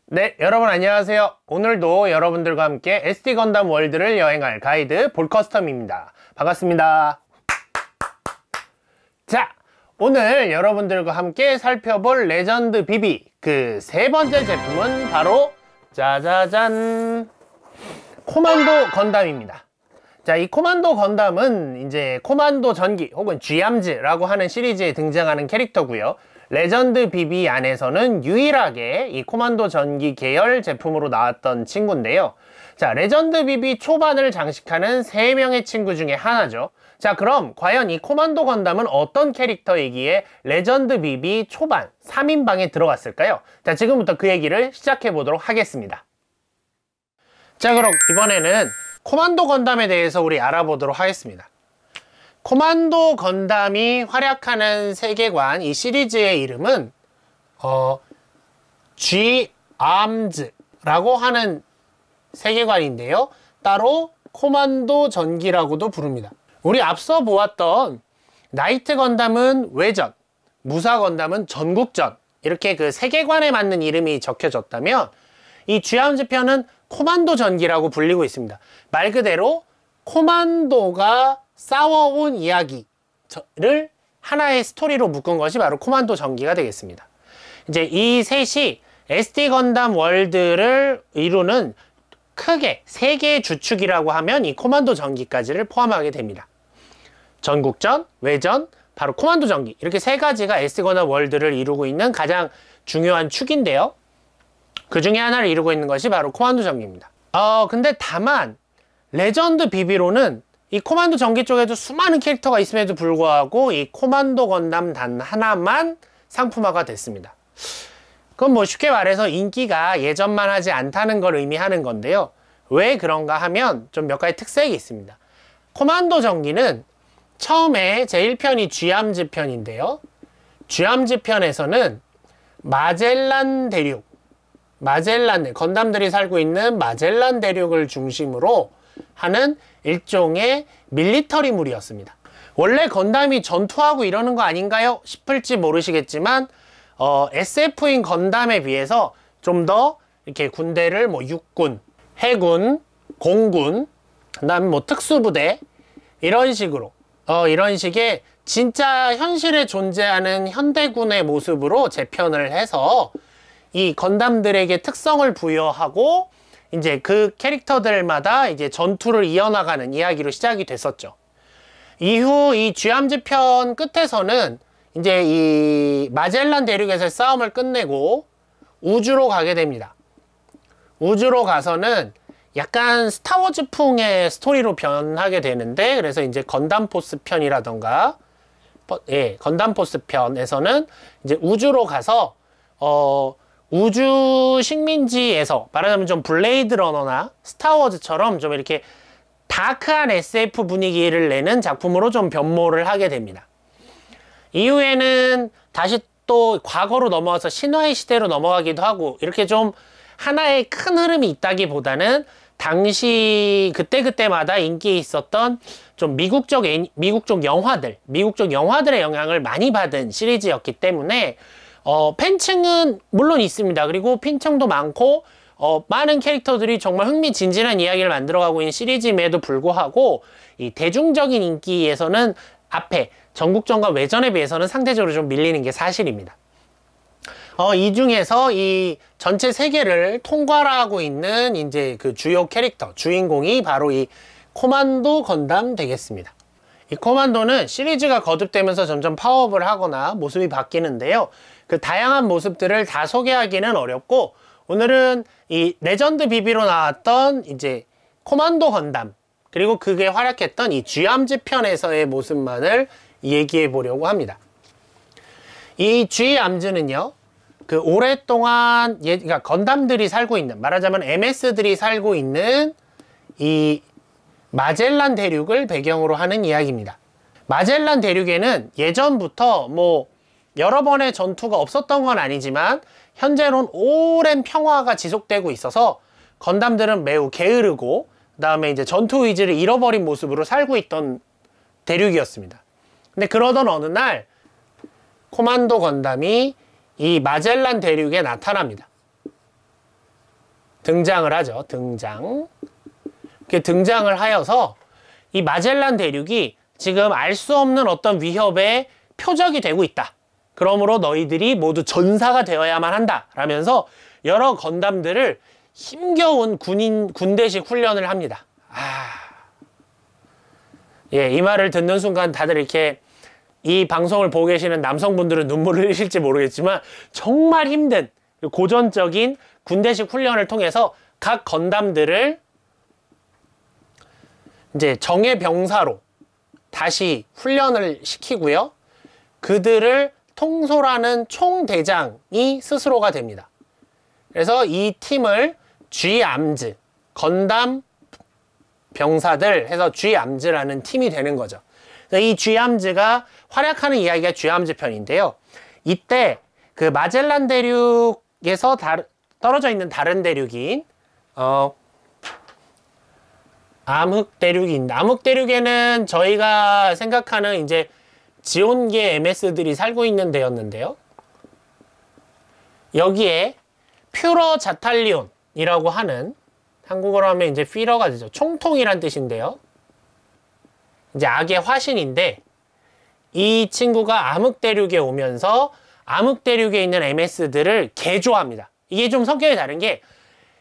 네, 여러분 안녕하세요. 오늘도 여러분들과 함께 SD 건담 월드를 여행할 가이드 볼커스텀입니다. 반갑습니다. 자, 오늘 여러분들과 함께 살펴볼 레전드 BB 그 세 번째 제품은 바로 짜자잔 코만도 건담입니다. 자, 이 코만도 건담은 이제 코만도 전기 혹은 쥐암즈라고 하는 시리즈에 등장하는 캐릭터고요. 레전드 BB 안에서는 유일하게 이 코만도 전기 계열 제품으로 나왔던 친구인데요. 자, 레전드 BB 초반을 장식하는 3명의 친구 중에 하나죠. 자, 그럼 과연 이 코만도 건담은 어떤 캐릭터이기에 레전드 BB 초반 3인방에 들어갔을까요? 자, 지금부터 그 얘기를 시작해 보도록 하겠습니다. 자, 그럼 이번에는 코만도 건담에 대해서 우리 알아보도록 하겠습니다. 코만도 건담이 활약하는 세계관, 이 시리즈의 이름은 쥐암즈라고 하는 세계관인데요. 따로 코만도 전기라고도 부릅니다. 우리 앞서 보았던 나이트 건담은 외전, 무사 건담은 전국전, 이렇게 그 세계관에 맞는 이름이 적혀졌다면 이 쥐암즈 편은 코만도 전기라고 불리고 있습니다. 말 그대로 코만도가 싸워온 이야기를 하나의 스토리로 묶은 것이 바로 코만도 전기가 되겠습니다. 이제 이 셋이 SD 건담 월드를 이루는 크게 3개의 주축이라고 하면 이 코만도 전기까지를 포함하게 됩니다. 전국전, 외전, 바로 코만도 전기, 이렇게 3가지가 SD 건담 월드를 이루고 있는 가장 중요한 축인데요. 그 중에 하나를 이루고 있는 것이 바로 코만도 전기입니다. 근데 다만 레전드 BB로는 이 코만도 전기 쪽에도 수많은 캐릭터가 있음에도 불구하고 이 코만도 건담 단 하나만 상품화가 됐습니다. 그건 뭐 쉽게 말해서 인기가 예전만 하지 않다는 걸 의미하는 건데요. 왜 그런가 하면 좀 몇 가지 특색이 있습니다. 코만도 전기는 처음에 제1편이 쥐암즈 편인데요. 쥐암즈 편에서는 마젤란 대륙, 건담들이 살고 있는 마젤란 대륙을 중심으로 하는 일종의 밀리터리물이었습니다. 원래 건담이 전투하고 이러는 거 아닌가요? 싶을지 모르시겠지만 SF인 건담에 비해서 좀 더 이렇게 군대를 뭐 육군, 해군, 공군, 그다음에 뭐 특수부대 이런 식으로 이런 식의 진짜 현실에 존재하는 현대군의 모습으로 재편을 해서 이 건담들에게 특성을 부여하고 이제 그 캐릭터들마다 이제 전투를 이어나가는 이야기로 시작이 됐었죠. 이후 이 쥐암즈 편 끝에서는 이제 이 마젤란 대륙에서의 싸움을 끝내고 우주로 가게 됩니다. 우주로 가서는 약간 스타워즈풍의 스토리로 변하게 되는데, 그래서 이제 건담포스 편이라던가 건담포스 편에서는 이제 우주로 가서 우주 식민지에서 말하자면 좀 블레이드 러너나 스타워즈처럼 좀 이렇게 다크한 SF 분위기를 내는 작품으로 좀 변모를 하게 됩니다. 이후에는 다시 또 과거로 넘어와서 신화의 시대로 넘어가기도 하고, 이렇게 좀 하나의 큰 흐름이 있다기보다는 당시 그때그때마다 인기 있었던 좀 미국적 영화들의 영향을 많이 받은 시리즈였기 때문에 팬층은 물론 있습니다. 그리고 팬층도 많고 많은 캐릭터들이 정말 흥미진진한 이야기를 만들어가고 있는 시리즈임에도 불구하고 이 대중적인 인기에서는 앞에 전국전과 외전에 비해서는 상대적으로 좀 밀리는 게 사실입니다. 이 중에서 이 전체 세계를 통괄하고 있는 이제 그 주요 캐릭터, 주인공이 바로 이 코만도 건담 되겠습니다. 이 코만도는 시리즈가 거듭되면서 점점 파워업을 하거나 모습이 바뀌는데요. 그 다양한 모습들을 다 소개하기는 어렵고, 오늘은 이 레전드 BB로 나왔던 이제 코만도 건담, 그리고 그게 활약했던 이 쥐암즈 편에서의 모습만을 얘기해 보려고 합니다. 이 쥐암즈는요, 그 오랫동안 그러니까 건담들이 살고 있는, 말하자면 MS들이 살고 있는 이 마젤란 대륙을 배경으로 하는 이야기입니다. 마젤란 대륙에는 예전부터 뭐 여러 번의 전투가 없었던 건 아니지만 현재로는 오랜 평화가 지속되고 있어서 건담들은 매우 게으르고 그다음에 이제 전투 의지를 잃어버린 모습으로 살고 있던 대륙이었습니다. 근데 그러던 어느 날 코만도 건담이 이 마젤란 대륙에 나타납니다. 등장을 하죠. 이렇게 등장을 하여서 이 마젤란 대륙이 지금 알 수 없는 어떤 위협의 표적이 되고 있다. 그러므로 너희들이 모두 전사가 되어야만 한다. 라면서 여러 건담들을 힘겨운 군대식 훈련을 합니다. 예, 이 말을 듣는 순간 다들 이렇게 이 방송을 보고 계시는 남성분들은 눈물을 흘리실지 모르겠지만 정말 힘든 고전적인 군대식 훈련을 통해서 각 건담들을 이제 정예 병사로 다시 훈련을 시키고요. 그들을 통솔하는 총대장이 스스로가 됩니다. 그래서 이 팀을 G암즈, 건담 병사들 해서 G암즈라는 팀이 되는 거죠. 이 G암즈가 활약하는 이야기가 G암즈 편인데요. 이때 그 마젤란 대륙에서 떨어져 있는 다른 대륙인 암흑 대륙인데, 암흑 대륙에는 저희가 생각하는 이제 지온계 MS들이 살고 있는 데였는데요. 여기에 퓨러 자탈리온이라고 하는, 한국어로 하면 이제 피러가 되죠. 총통이란 뜻인데요. 이제 악의 화신인데, 이 친구가 암흑 대륙에 오면서 암흑 대륙에 있는 MS들을 개조합니다. 이게 좀 성격이 다른 게,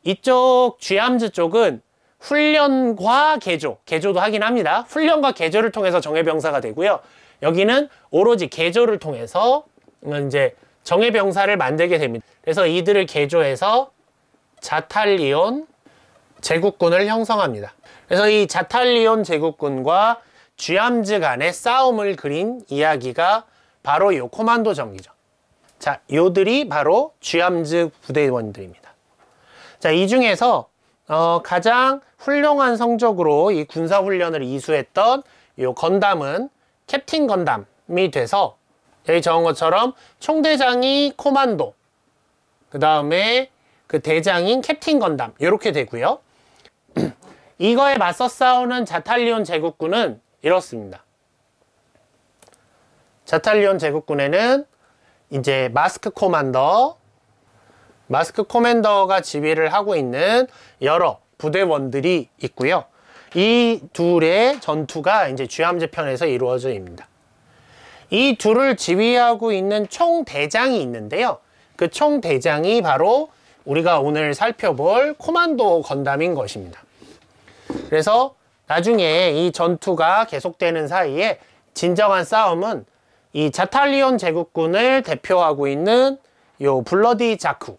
이쪽 쥐암즈 쪽은 훈련과 개조도 하긴 합니다. 훈련과 개조를 통해서 정예병사가 되고요. 여기는 오로지 개조를 통해서 이제 정예병사를 만들게 됩니다. 그래서 이들을 개조해서 자탈리온 제국군을 형성합니다. 그래서 이 자탈리온 제국군과 쥐암즈 간의 싸움을 그린 이야기가 바로 요 코만도 전기죠. 자, 요들이 바로 쥐암즈 부대원들입니다. 자, 이 중에서 가장 훌륭한 성적으로 이 군사훈련을 이수했던 요 건담은 캡틴 건담이 돼서, 여기 적은 것처럼 총대장이 코만도, 그 다음에 그 대장인 캡틴 건담, 이렇게 되고요. 이거에 맞서 싸우는 자탈리온 제국군은 이렇습니다. 자탈리온 제국군에는 이제 마스크 코맨더가 지휘를 하고 있는 여러 부대원들이 있고요. 이 둘의 전투가 이제 쥐암즈 편에서 이루어집니다. 이 둘을 지휘하고 있는 총대장이 있는데요. 그 총대장이 바로 우리가 오늘 살펴볼 코만도 건담인 것입니다. 그래서 나중에 이 전투가 계속되는 사이에 진정한 싸움은 이 자탈리온 제국군을 대표하고 있는 요 블러디 자쿠,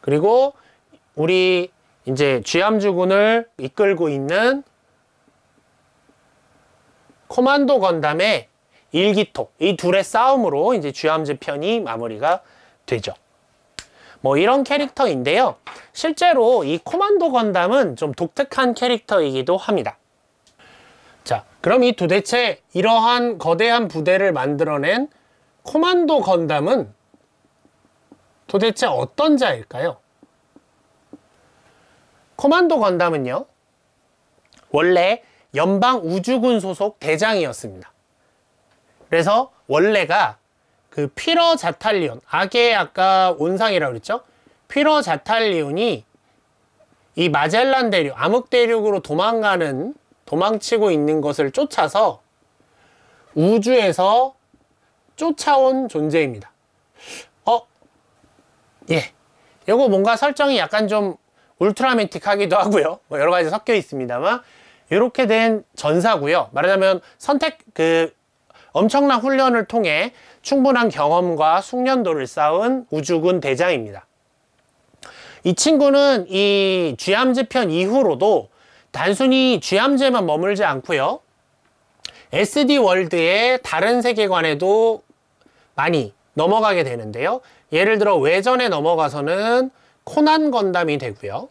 그리고 우리 이제 쥐암즈군을 이끌고 있는 코만도 건담의 일기토, 이 둘의 싸움으로 이제 쥐암즈 편이 마무리가 되죠. 뭐 이런 캐릭터인데요. 실제로 이 코만도 건담은 좀 독특한 캐릭터이기도 합니다. 자, 그럼 이 도대체 이러한 거대한 부대를 만들어낸 코만도 건담은 도대체 어떤 자일까요? 코만도 건담은요, 원래 연방 우주군 소속 대장이었습니다. 그래서 원래가 그 퓨러 자탈리온, 악의 아까 온상이라고 그랬죠? 퓨러 자탈리온이 이 마젤란 대륙, 암흑 대륙으로 도망치고 있는 것을 쫓아서 우주에서 쫓아온 존재입니다. 예. 이거 뭔가 설정이 약간 좀 울트라맨틱하기도 하고요. 뭐 여러 가지 섞여 있습니다만, 이렇게 된 전사고요. 말하자면 엄청난 훈련을 통해 충분한 경험과 숙련도를 쌓은 우주군 대장입니다. 이 친구는 이 쥐암즈 편 이후로도 단순히 쥐암즈에만 머물지 않고요. SD 월드의 다른 세계관에도 많이 넘어가게 되는데요. 예를 들어 외전에 넘어가서는 코난 건담이 되고요.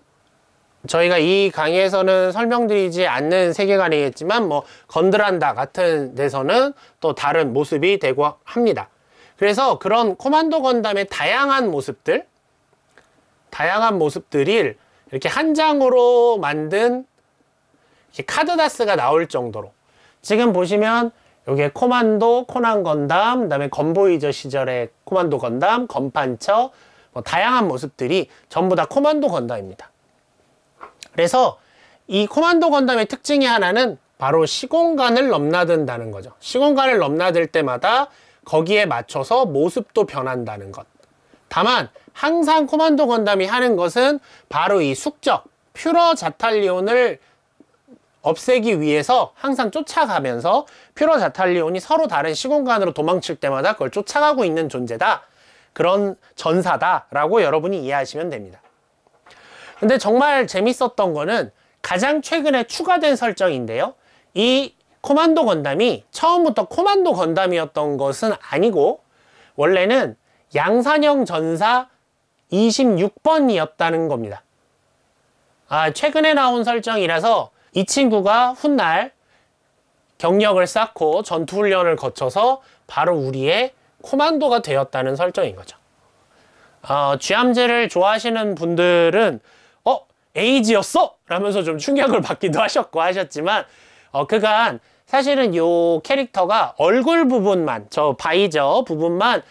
저희가 이 강의에서는 설명드리지 않는 세계관이겠지만 뭐 건드란다 같은 데서는 또 다른 모습이 되고 합니다. 그래서 그런 코만도 건담의 다양한 모습들이 이렇게 한 장으로 만든 이렇게 카드다스가 나올 정도로, 지금 보시면 요게 코만도, 코난 건담, 그다음에 건보이저 시절의 코만도 건담, 건판처, 뭐 다양한 모습들이 전부 다 코만도 건담입니다. 그래서 이 코만도 건담의 특징이 하나는 바로 시공간을 넘나든다는 거죠. 시공간을 넘나들 때마다 거기에 맞춰서 모습도 변한다는 것. 다만 항상 코만도 건담이 하는 것은 바로 이 숙적, 퓨러 자탈리온을 없애기 위해서 항상 쫓아가면서 퓨러 자탈리온이 서로 다른 시공간으로 도망칠 때마다 그걸 쫓아가고 있는 존재다. 그런 전사다라고 여러분이 이해하시면 됩니다. 근데 정말 재밌었던 거는 가장 최근에 추가된 설정인데요. 이 코만도 건담이 처음부터 코만도 건담이었던 것은 아니고 원래는 양산형 전사 26번이었다는 겁니다. 최근에 나온 설정이라서 이 친구가 훗날 경력을 쌓고 전투훈련을 거쳐서 바로 우리의 코만도가 되었다는 설정인 거죠. 쥐암제를 좋아하시는 분들은 에이지였어? 라면서 좀 충격을 받기도 하셨고 하셨지만 그간 사실은 요 캐릭터가 얼굴 부분만, 저 바이저 부분만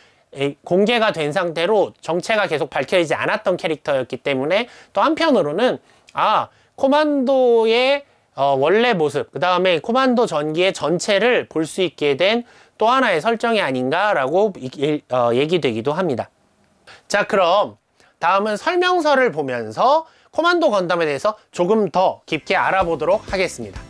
공개가 된 상태로 정체가 계속 밝혀지지 않았던 캐릭터였기 때문에 또 한편으로는 코만도의 원래 모습, 그 다음에 코만도 전기의 전체를 볼 수 있게 된 또 하나의 설정이 아닌가라고 얘기되기도 합니다. 자, 그럼 다음은 설명서를 보면서 코만도 건담에 대해서 조금 더 깊게 알아보도록 하겠습니다.